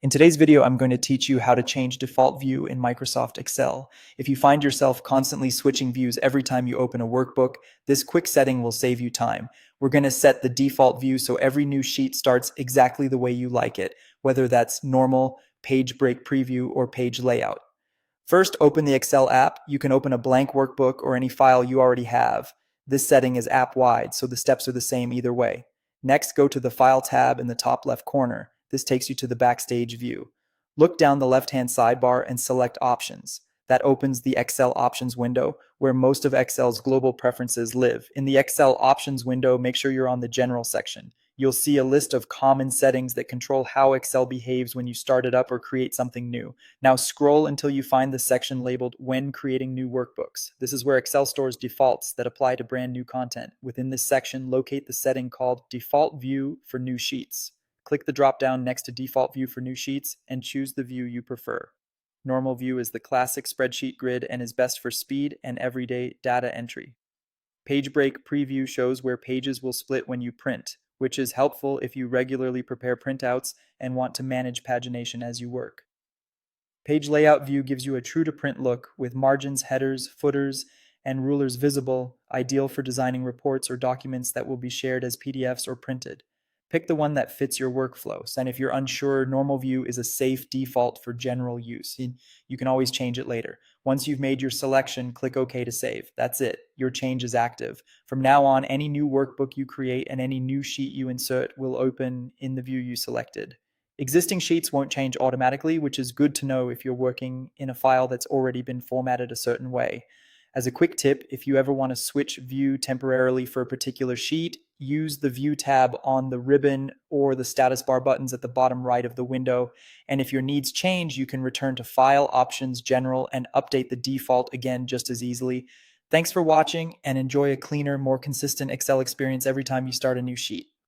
In today's video, I'm going to teach you how to change default view in Microsoft Excel. If you find yourself constantly switching views every time you open a workbook, this quick setting will save you time. We're going to set the default view so every new sheet starts exactly the way you like it, whether that's normal, page break preview, or page layout. First, open the Excel app. You can open a blank workbook or any file you already have. This setting is app-wide, so the steps are the same either way. Next, go to the File tab in the top left corner. This takes you to the Backstage view. Look down the left-hand sidebar and select Options. That opens the Excel Options window, where most of Excel's global preferences live. In the Excel Options window, make sure you're on the General section. You'll see a list of common settings that control how Excel behaves when you start it up or create something new. Now scroll until you find the section labeled When Creating New Workbooks. This is where Excel stores defaults that apply to brand new content. Within this section, locate the setting called Default View for New Sheets. Click the drop-down next to Default View for New Sheets and choose the view you prefer. Normal view is the classic spreadsheet grid and is best for speed and everyday data entry. Page break preview shows where pages will split when you print, which is helpful if you regularly prepare printouts and want to manage pagination as you work. Page layout view gives you a true-to-print look with margins, headers, footers, and rulers visible, ideal for designing reports or documents that will be shared as PDFs or printed. Pick the one that fits your workflows, and if you're unsure, normal view is a safe default for general use. You can always change it later. Once you've made your selection, click OK to save. That's it. Your change is active. From now on, any new workbook you create and any new sheet you insert will open in the view you selected. Existing sheets won't change automatically, which is good to know if you're working in a file that's already been formatted a certain way. As a quick tip, if you ever want to switch view temporarily for a particular sheet, use the View tab on the ribbon or the status bar buttons at the bottom right of the window. And if your needs change, you can return to File, Options, General, and update the default again just as easily. Thanks for watching, and enjoy a cleaner, more consistent Excel experience every time you start a new sheet.